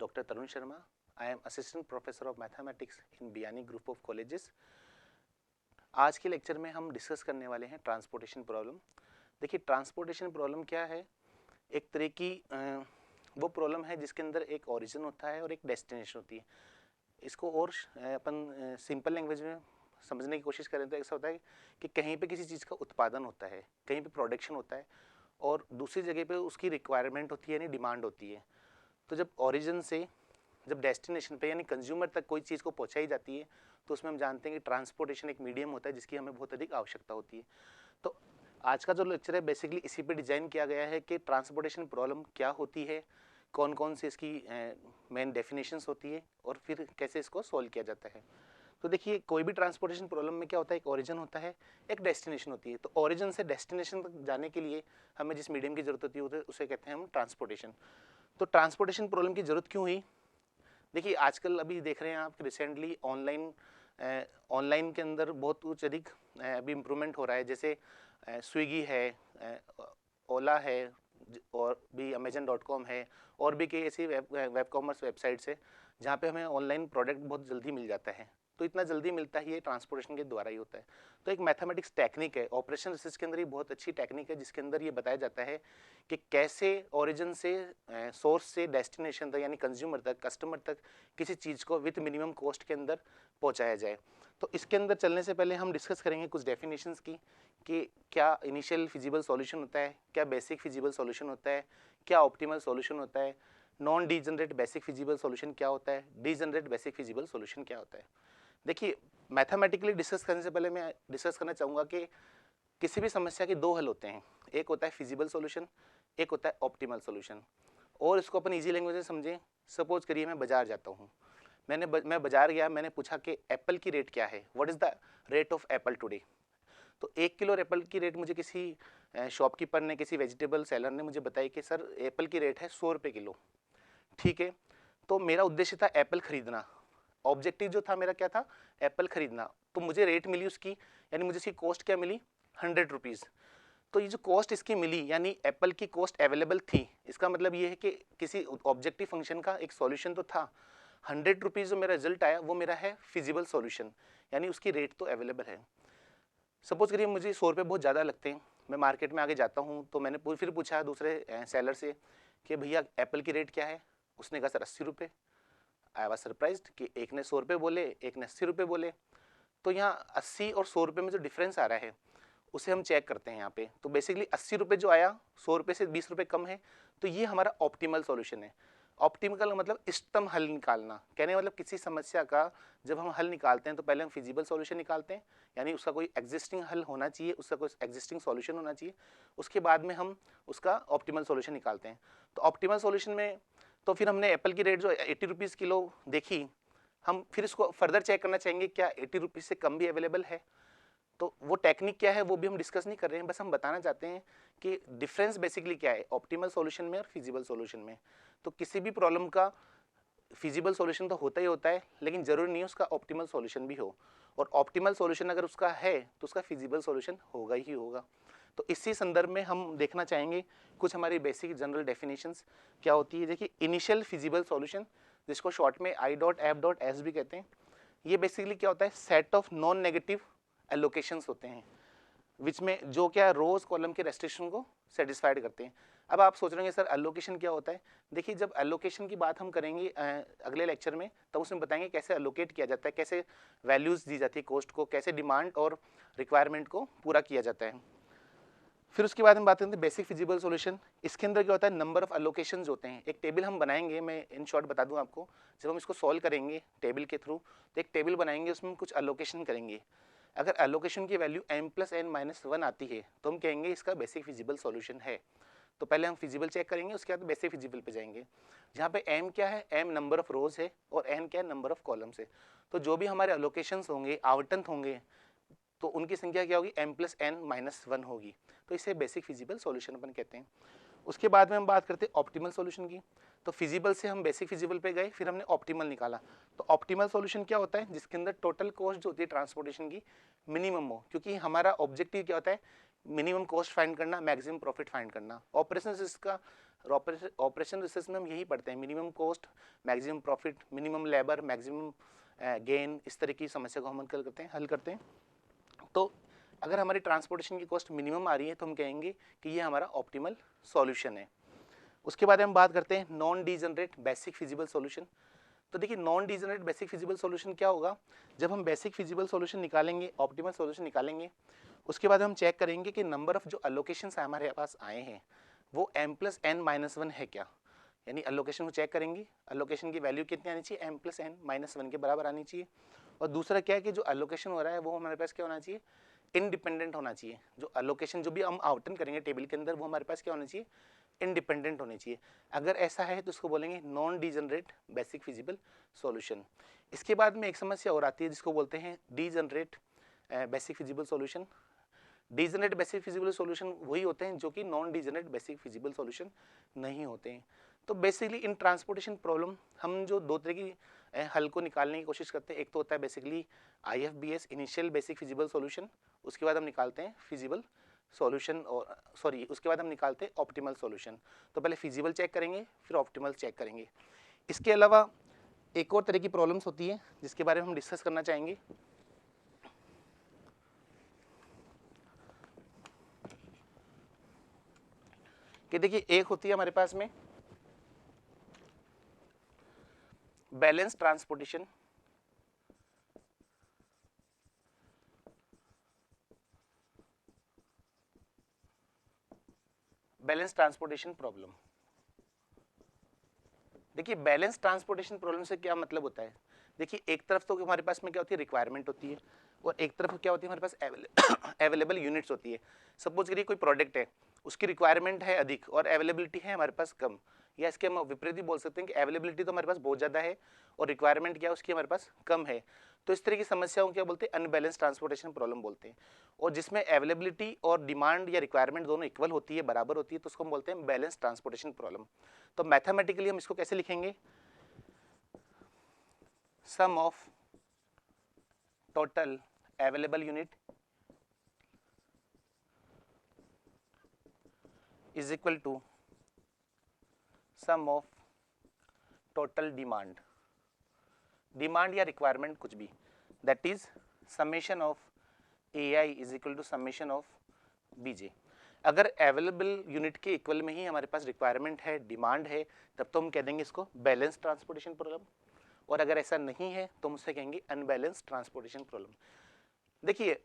Dr. Tarun Sharma. I am Assistant Professor of Mathematics in Biani Group of Colleges. आज के lecture में हम discuss करने वाले हैं ट्रांसपोर्टेशन प्रॉब्लम। देखिए ट्रांसपोर्टेशन प्रॉब्लम क्या है, एक तरह की वो प्रॉब्लम है जिसके अंदर एक ओरिजिन होता है और एक डेस्टिनेशन होती है। इसको और अपन सिंपल लैंग्वेज में समझने की कोशिश करें तो ऐसा होता है कि कहीं पे किसी चीज़ का उत्पादन होता है, कहीं पे प्रोडक्शन होता है और दूसरी जगह पे उसकी रिक्वायरमेंट होती है यानी डिमांड होती है। तो जब ओरिजिन से जब डेस्टिनेशन पे यानी कंज्यूमर तक कोई चीज़ को पहुंचाई जाती है तो उसमें हम जानते हैं कि ट्रांसपोर्टेशन एक मीडियम होता है जिसकी हमें बहुत अधिक आवश्यकता होती है। तो आज का जो लेक्चर है बेसिकली इसी पे डिजाइन किया गया है कि ट्रांसपोर्टेशन प्रॉब्लम क्या होती है, कौन कौन सी इसकी मेन डेफिनेशंस होती है और फिर कैसे इसको सॉल्व किया जाता है। तो देखिए कोई भी ट्रांसपोर्टेशन प्रॉब्लम में क्या होता है, एक ओरिजिन होता है, एक डेस्टिनेशन होती है। तो ओरिजिन से डेस्टिनेशन तक जाने के लिए हमें जिस मीडियम की जरूरत होती है उसे कहते हैं हम ट्रांसपोर्टेशन। तो ट्रांसपोर्टेशन प्रॉब्लम की जरूरत क्यों हुई? देखिए आजकल अभी देख रहे हैं आप रिसेंटली ऑनलाइन के अंदर बहुत कुछ अधिक अभी इम्प्रूवमेंट हो रहा है। जैसे स्विगी है, ओला है और भी अमेजन.com है और भी कई ऐसी वेब कॉमर्स वेबसाइट्स है जहाँ पे हमें ऑनलाइन प्रोडक्ट बहुत जल्दी मिल जाता है। तो इतना जल्दी मिलता ही ये ट्रांसपोर्टेशन के द्वारा ही होता है। तो एक मैथमेटिक्स टेक्निक है, ऑपरेशन रिसर्च के अंदर ये बहुत अच्छी टेक्निक है जिसके अंदर ये बताया जाता है कि कैसे ओरिजिन से सोर्स से डेस्टिनेशन तक यानी कंज्यूमर तक, कस्टमर तक किसी चीज़ को विथ मिनिमम कॉस्ट के अंदर पहुंचाया जाए। तो इसके अंदर चलने से पहले हम डिस्कस करेंगे कुछ डेफिनेशंस की कि क्या इनिशियल फिजिबल सॉल्यूशन होता है, क्या बेसिक फिजिबल सॉल्यूशन होता है, क्या ऑप्टिमल सॉल्यूशन होता है, non degenerate basic feasible solution क्या होता है, डीजनरेट बेसिक फिजिबल सॉल्यूशन क्या होता है। देखिए मैथमेटिकली डिस्कस करने से पहले मैं डिस्कस करना चाहूँगा कि किसी भी समस्या के दो हल होते हैं, एक होता है फिजिबल सॉल्यूशन, एक होता है ऑप्टिमल सॉल्यूशन। और इसको अपन इजी लैंग्वेज में समझें, सपोज करिए मैं बाजार जाता हूँ, मैं बाजार गया, मैंने पूछा कि एप्पल की रेट क्या है, what is the rate of Apple today. तो 1 किलो एप्पल की रेट मुझे किसी शॉपकीपर ने, किसी वेजिटेबल सेलर ने मुझे बताई कि सर एप्पल की रेट है 100 रुपये किलो। ठीक है, तो मेरा उद्देश्य था एप्पल खरीदना, ऑब्जेक्टिव जो था मेरा क्या था, एप्पल खरीदना। तो मुझे रेट मिली उसकी, यानी मुझे इसकी कॉस्ट क्या मिली, 100 रुपीज़। तो ये जो कॉस्ट इसकी मिली यानी एप्पल की कॉस्ट अवेलेबल थी, इसका मतलब ये है कि किसी ऑब्जेक्टिव फंक्शन का एक सॉल्यूशन तो था। 100 रुपीज़ जो मेरा रिजल्ट आया वो मेरा है फिजिबल सॉल्यूशन, यानी उसकी रेट तो अवेलेबल है। सपोज करिए मुझे 100 रुपये बहुत ज़्यादा लगते हैं, मैं मार्केट में आगे जाता हूँ तो मैंने फिर पूछा दूसरे सेलर से कि भैया एप्पल की रेट क्या है। उसने कहा सर 80 रुपये। आई वाज सरप्राइज्ड कि एक ने 100 रुपये बोले, एक ने 80 रुपये बोले। तो यहाँ 80 और 100 रुपये में जो डिफरेंस आ रहा है उसे हम चेक करते हैं यहाँ पे। तो बेसिकली 80 रुपये जो आया 100 रुपये से 20 रुपये कम है, तो ये हमारा ऑप्टिमल सॉल्यूशन है। ऑप्टिमल मतलब इष्टतम हल निकालना, कहने मतलब किसी समस्या का जब हम हल निकालते हैं तो पहले हम फिजिबल सॉल्यूशन निकालते हैं, यानी उसका कोई एग्जिस्टिंग हल होना चाहिए, उसका कोई एग्जिस्टिंग सॉल्यूशन होना चाहिए। उसके बाद में हम उसका ऑप्टिमल सॉल्यूशन निकालते हैं। तो ऑप्टिमल सॉल्यूशन में तो फिर हमने एप्पल की रेट जो 80 रुपीज़ किलो देखी, हम फिर इसको फर्दर चेक करना चाहेंगे क्या 80 रुपीज़ से कम भी अवेलेबल है। तो वो टेक्निक क्या है वो भी हम डिस्कस नहीं कर रहे हैं, बस हम बताना चाहते हैं कि डिफरेंस बेसिकली क्या है ऑप्टिमल सॉल्यूशन में और फिजिबल सॉल्यूशन में। तो किसी भी प्रॉब्लम का फिजिबल सॉल्यूशन तो होता ही होता है, लेकिन जरूरी नहीं है उसका ऑप्टिमल सॉल्यूशन भी हो। और ऑप्टिमल सॉल्यूशन अगर उसका है तो उसका फिजिबल सॉल्यूशन होगा ही होगा। तो इसी संदर्भ में हम देखना चाहेंगे कुछ हमारी बेसिक जनरल डेफिनेशंस क्या होती है। देखिए इनिशियल फिजिबल सॉल्यूशन, जिसको शॉर्ट में I.F.S भी कहते हैं, ये बेसिकली क्या होता है, set of non negative allocations होते हैं विच में जो क्या रोज कॉलम के रेस्ट्रिक्शन को सेटिस्फाइड करते हैं। अब आप सोच रहे होंगे सर एलोकेशन क्या होता है। देखिए जब एलोकेशन की बात हम करेंगे अगले लेक्चर में, तब उसमें बताएंगे कैसे एलोकेट किया जाता है, कैसे वैल्यूज दी जाती है कॉस्ट को, कैसे डिमांड और रिक्वायरमेंट को पूरा किया जाता है। फिर उसके बाद हम बात करते हैं बेसिक फिजिबल सॉल्यूशन। इसके अंदर क्या होता है, नंबर ऑफ एलोकेशंस होते हैं। एक टेबल हम बनाएंगे, मैं इन शॉर्ट बता दूं आपको, जब हम इसको सॉल्व करेंगे टेबल के थ्रू तो एक टेबल बनाएंगे, उसमें कुछ एलोकेशन करेंगे। अगर एलोकेशन की वैल्यू m+n-1 आती है तो हम कहेंगे इसका बेसिक फिजिबल सॉल्यूशन है। तो पहले हम फिजिबल चेक करेंगे, उसके बाद बेसिक फिजिबल पे जाएंगे, जहाँ पे m क्या है, m नंबर ऑफ रोज है और n क्या है, नंबर ऑफ कॉलम्स है। तो जो भी हमारे एलोकेशंस होंगे, आवंटन होंगे, तो उनकी संख्या क्या होगी, m+n-1 होगी। तो इसे बेसिक फिजिबल सॉल्यूशन अपन कहते हैं। उसके बाद में हम बात करते हैं ऑप्टिमल सॉल्यूशन की। तो फिजिबल से हम बेसिक फिजिबल पे गए, फिर हमने ऑप्टिमल निकाला। तो ऑप्टिमल सॉल्यूशन क्या होता है, जिसके अंदर टोटल कॉस्ट जो होती है ट्रांसपोर्टेशन की मिनिमम हो, क्योंकि हमारा ऑब्जेक्टिव क्या होता है मिनिमम कॉस्ट फाइंड करना, मैक्सिमम प्रॉफिट फाइंड करना। ऑपरेशन रिस्क का ऑपरेशन रिसर्च में हम यही पढ़ते हैं, minimum cost, maximum profit, minimum labour, maximum gain, इस तरह की समस्या को हम हल करते हैं। तो अगर हमारी ट्रांसपोर्टेशन की कॉस्ट मिनिमम आ रही है तो हम कहेंगे कि ये हमारा ऑप्टिमल सॉल्यूशन है। उसके बाद हम बात करते हैं non degenerate basic feasible solution. तो देखिए non degenerate basic feasible solution क्या होगा, जब हम बेसिक फिजिबल सॉल्यूशन निकालेंगे, ऑप्टिमल सॉल्यूशन निकालेंगे, उसके बाद हम चेक करेंगे कि नंबर ऑफ जो अलोकेशंस हमारे पास आए हैं वो m+n-1 है क्या, यानी अलोकेशन को चेक करेंगे, अलोकेशन की वैल्यू कितनी आनी चाहिए, m+n-1 के बराबर आनी चाहिए। और दूसरा क्या है कि जो अलोकेशन हो रहा है वो हमारे पास क्या होना चाहिए, इंडिपेंडेंट होना चाहिए। जो अलोकेशन जो भी हम आवंटन करेंगे टेबल के अंदर वो हमारे पास क्या होना चाहिए, इंडिपेंडेंट होनी चाहिए। अगर ऐसा है तो उसको बोलेंगे non degenerate basic feasible solution. इसके बाद में एक समस्या और आती है जिसको बोलते हैं degenerate basic feasible solution. Degenerate basic feasible solution वही होते हैं जो कि non degenerate basic feasible solution नहीं होते हैं। तो बेसिकली इन ट्रांसपोर्टेशन प्रॉब्लम हम जो दो तरह की हल को निकालने की कोशिश करते हैं, एक तो होता है basically IFBS initial basic feasible solution, उसके बाद हम निकालते हैं फिजिबल सॉल्यूशन, और सॉरी उसके बाद हम निकालते हैं ऑप्टिमल सॉल्यूशन। तो पहले फिजिबल चेक करेंगे फिर ऑप्टिमल चेक करेंगे। इसके अलावा एक और तरह की प्रॉब्लम्स होती है जिसके बारे में हम डिस्कस करना चाहेंगे, कि देखिए एक होती है हमारे पास में balance transportation, balance transportation problem. देखिए बैलेंस ट्रांसपोर्टेशन प्रॉब्लम से क्या मतलब होता है, देखिए एक तरफ तो हमारे पास में क्या होती है, रिक्वायरमेंट होती है, और एक तरफ क्या होती है हमारे पास अवेलेबल यूनिट्स होती है। सपोज करिए कोई प्रोडक्ट है, उसकी रिक्वायरमेंट है अधिक और अवेलेबिलिटी है हमारे पास कम, या इसके हम विपरीत भी बोल सकते हैं कि अवेलेबिलिटी तो हमारे पास बहुत ज़्यादा है और रिक्वायरमेंट क्या है उसकी हमारे पास कम है। तो इस तरह की समस्याओं क्या बोलते हैं, अनबैलेंस ट्रांसपोर्टेशन प्रॉब्लम बोलते हैं। और जिसमें अवेलेबिलिटी और डिमांड या रिक्वायरमेंट दोनों इक्वल होती है, बराबर होती है, तो उसको हम बोलते हैं बैलेंस ट्रांसपोर्टेशन प्रॉब्लम। तो मैथमेटिकली हम इसको कैसे लिखेंगे, sum of total available unit is equal to sum of total demand, demand या रिक्वायरमेंट कुछ भी, that is summation of AI is equal to summation of BJ। अगर अवेलेबल यूनिट के इक्वल में ही हमारे पास रिक्वायरमेंट है, डिमांड है, तब तो हम कह देंगे इसको बैलेंस ट्रांसपोर्टेशन प्रॉब्लम, और अगर ऐसा नहीं है तो हम उसे कहेंगे अनबैलेंस ट्रांसपोर्टेशन प्रॉब्लम। देखिए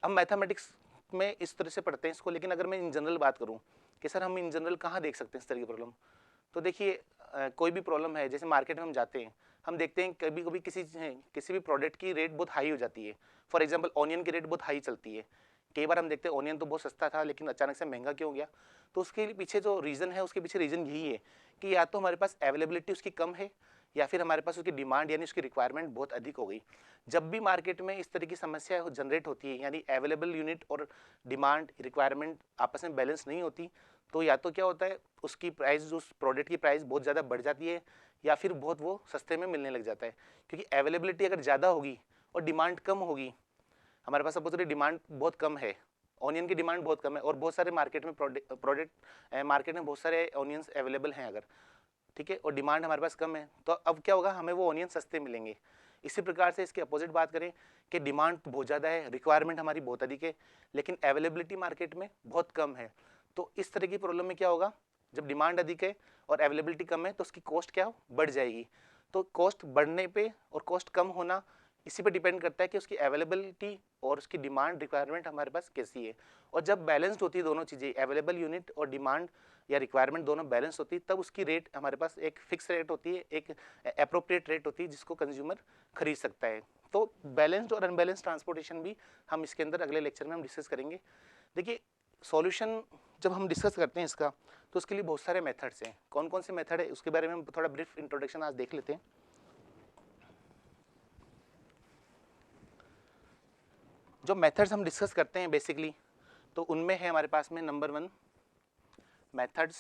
हम मैथमेटिक्स में इस तरह से पढ़ते हैं इसको, लेकिन अगर मैं इन जनरल बात करूं कि सर हम इन जनरल कहाँ देख सकते हैं इस तरह की प्रॉब्लम, तो देखिए कोई भी प्रॉब्लम है, जैसे मार्केट में हम जाते हैं, हम देखते हैं कभी कभी किसी भी प्रोडक्ट की रेट बहुत हाई हो जाती है। फॉर एग्जांपल ऑनियन की रेट बहुत हाई चलती है, कई बार हम देखते हैं ऑनियन तो बहुत सस्ता था लेकिन अचानक से महंगा क्यों हो गया, तो उसके पीछे जो रीज़न है, उसके पीछे रीज़न यही है कि या तो हमारे पास अवेलेबिलिटी उसकी कम है, या फिर हमारे पास उसकी डिमांड यानी उसकी रिक्वायरमेंट बहुत अधिक हो गई। जब भी मार्केट में इस तरह की समस्या जनरेट होती है, यानी अवेलेबल यूनिट और डिमांड रिक्वायरमेंट आपस में बैलेंस नहीं होती, तो या तो क्या होता है उसकी प्राइस, उस प्रोडक्ट की प्राइस बहुत ज़्यादा बढ़ जाती है, या फिर बहुत वो सस्ते में मिलने लग जाता है। क्योंकि अवेलेबिलिटी अगर ज़्यादा होगी और डिमांड कम होगी, हमारे पास सपोज डिमांड बहुत कम है, ऑनियन की डिमांड बहुत कम है और बहुत सारे मार्केट में प्रोडक्ट मार्केट में बहुत सारे ऑनियंस अवेलेबल हैं अगर, ठीक है, और डिमांड हमारे पास कम है, तो अब क्या होगा, हमें वो ऑनियन सस्ते मिलेंगे। इसी प्रकार से इसके अपोजिट बात करें कि डिमांड बहुत ज़्यादा है, रिक्वायरमेंट हमारी बहुत अधिक है, लेकिन अवेलेबिलिटी मार्केट में बहुत कम है, तो इस तरह की प्रॉब्लम में क्या होगा, जब डिमांड अधिक है और अवेलेबिलिटी कम है तो उसकी कॉस्ट क्या बढ़ जाएगी। तो कॉस्ट बढ़ने पे और कॉस्ट कम होना इसी पे डिपेंड करता है कि उसकी अवेलेबिलिटी और उसकी डिमांड रिक्वायरमेंट हमारे पास कैसी है। और जब बैलेंस्ड होती है दोनों चीज़ें, अवेलेबल यूनिट और डिमांड या रिक्वायरमेंट दोनों बैलेंस होती है, तब उसकी रेट हमारे पास एक फिक्स रेट होती है, एक अप्रोप्रिएट रेट होती है जिसको कंज्यूमर खरीद सकता है। तो बैलेंस्ड और अनबैलेंस्ड ट्रांसपोर्टेशन भी हम इसके अंदर अगले लेक्चर में हम डिस्कस करेंगे। देखिए सॉल्यूशन जब हम डिस्कस करते हैं इसका, तो उसके लिए बहुत सारे मेथड्स हैं। कौन कौन से मेथड है उसके बारे में हम थोड़ा ब्रीफ इंट्रोडक्शन आज देख लेते हैं। जो मेथड्स हम डिस्कस करते हैं बेसिकली, तो उनमें है हमारे पास में number 1 methods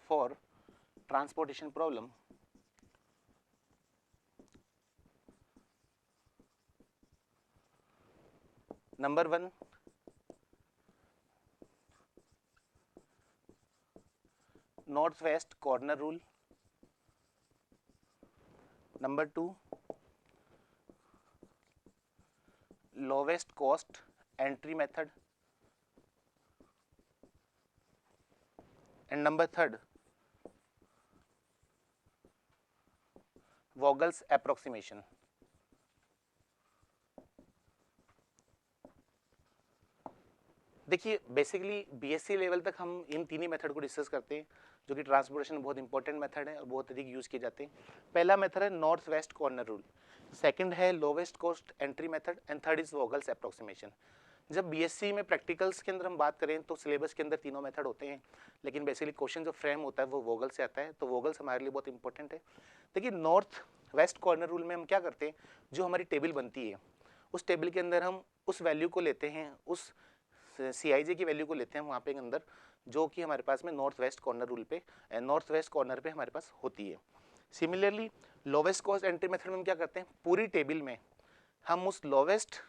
for transportation problem. Number 1, north west corner rule. Number 2, lowest cost entry method. And number 3, Vogel's approximation. देखिए बेसिकली बीएससी लेवल तक हम इन तीन ही मेथड को डिस्कस करते हैं, जो कि ट्रांसपोर्टेशन बहुत इंपॉर्टेंट मेथड है और बहुत अधिक यूज किए जाते हैं. पहला मेथड है north west corner rule, second है lowest cost entry method and third is Vogel's approximation. जब बीएससी में प्रैक्टिकल्स के अंदर हम बात करें तो सिलेबस के अंदर तीनों मेथड होते हैं, लेकिन बेसिकली क्वेश्चन जो फ्रेम होता है वो वोगल से आता है, तो वोगल्स हमारे लिए बहुत इंपॉर्टेंट है. देखिए नॉर्थ वेस्ट कॉर्नर रूल में हम क्या करते हैं, जो हमारी टेबल बनती है उस टेबल के अंदर हम उस वैल्यू को लेते हैं, उस CIJ की वैल्यू को लेते हैं वहाँ पे अंदर, जो कि हमारे पास में नॉर्थ वेस्ट कॉर्नर रूल पे, नॉर्थ वेस्ट कॉर्नर पे हमारे पास होती है. Similarly lowest cost entry method में हम क्या करते हैं, पूरी टेबल में हम उस लोवेस्ट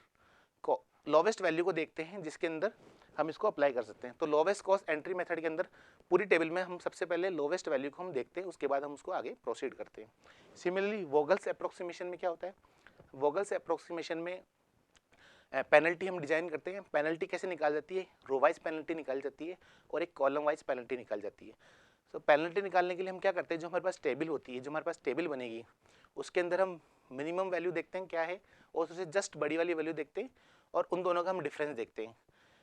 वैल्यू को देखते हैं जिसके अंदर हम इसको अप्लाई कर सकते हैं. तो लोवेस्ट कॉस्ट एंट्री मेथड के अंदर पूरी टेबल में हम सबसे पहले लोवेस्ट वैल्यू को हम देखते हैं, उसके बाद हम उसको आगे प्रोसीड करते हैं. सिमिलरली वोगल्स अप्रोक्सीमेशन में क्या होता है, वोगल्स अप्रोक्सीमेशन में पेनल्टी हम डिजाइन करते हैं. पेनल्टी कैसे निकाल जाती है, रो वाइज पेनल्टी निकाल जाती है और एक कॉलम वाइज पेनल्टी निकाल जाती है. तो पेनल्टी निकालने के लिए हम क्या करते हैं, जो हमारे पास टेबल होती है, जो हमारे पास टेबल बनेगी उसके अंदर हम मिनिमम वैल्यू देखते हैं क्या है, और उससे जस्ट बड़ी वाली वैल्यू देखते हैं और उन दोनों का हम डिफरेंस देखते हैं.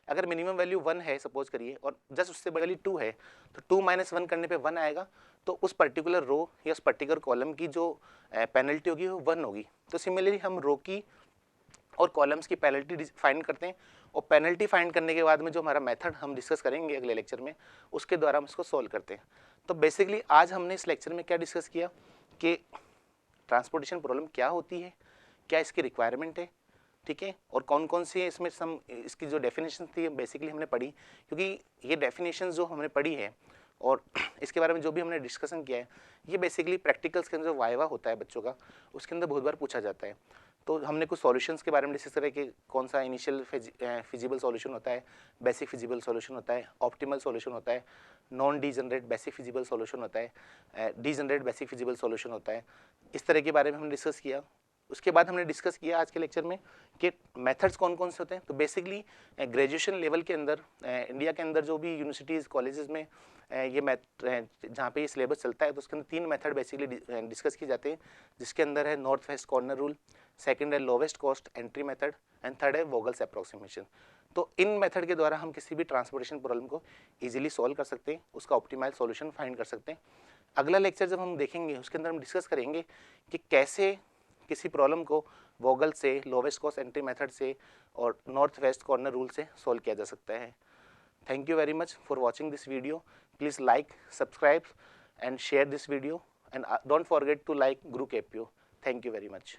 अगर मिनिमम वैल्यू 1 है सपोज करिए और जस्ट उससे बड़ी वाली 2 है, तो 2 - 1 करने पे 1 आएगा, तो उस पर्टिकुलर रो या उस पर्टिकुलर कॉलम की जो पेनल्टी होगी वो 1 होगी. तो सिमिलरली हम रो की और कॉलम्स की पेनल्टी फाइंड करते हैं, और पेनल्टी फाइंड करने के बाद में जो हमारा मेथड हम डिस्कस करेंगे अगले लेक्चर में, उसके द्वारा हम इसको सॉल्व करते हैं. तो बेसिकली आज हमने इस लेक्चर में क्या डिस्कस किया कि ट्रांसपोर्टेशन प्रॉब्लम क्या होती है, क्या इसकी रिक्वायरमेंट है, ठीक है, और कौन कौन सी इसमें इसकी जो डेफिनेशन थी बेसिकली हमने पढ़ी, क्योंकि ये डेफिनेशन जो हमने पढ़ी है और इसके बारे में जो भी हमने डिस्कशन किया है, ये बेसिकली प्रैक्टिकल्स के अंदर जो वाइवा होता है बच्चों का, उसके अंदर बहुत बार पूछा जाता है. तो हमने कुछ सॉल्यूशंस के बारे में डिस्कस करें कि कौन सा इनिशियल फिजिबल सॉल्यूशन होता है, बेसिक फिजिबल सॉल्यूशन होता है, ऑप्टिमल सॉल्यूशन होता है, non degenerate basic feasible solution होता है, डीजनरेट बेसिक फिजिबल सॉल्यूशन होता है. इस तरह के बारे में हमने डिस्कस किया. उसके बाद हमने डिस्कस किया आज के लेक्चर में कि मेथड्स कौन कौन से होते हैं. तो बेसिकली ग्रेजुएशन लेवल के अंदर इंडिया के अंदर जो भी यूनिवर्सिटीज़ कॉलेजेस में ये जहाँ पे ये सिलेबस चलता है, तो उसके अंदर 3 मेथड बेसिकली डिस्कस किए जाते हैं, जिसके अंदर है north west corner rule, second है lowest cost entry method and third है वोगल्स अप्रोक्सीमेशन. तो इन मेथड के द्वारा हम किसी भी ट्रांसपोर्टेशन प्रॉब्लम को इजीली सॉल्व कर सकते हैं, उसका ऑप्टिमाइज सॉल्यूशन फाइंड कर सकते हैं. अगला लेक्चर जब हम देखेंगे उसके अंदर हम डिस्कस करेंगे कि कैसे किसी प्रॉब्लम को वोगल से, लोवेस्ट कॉस्ट एंट्री मेथड से और नॉर्थ वेस्ट कॉर्नर रूल से सॉल्व किया जा सकता है. Thank you very much for watching this video. Please like, subscribe and share this video, and don't forget to like Guru KPO. Thank you very much.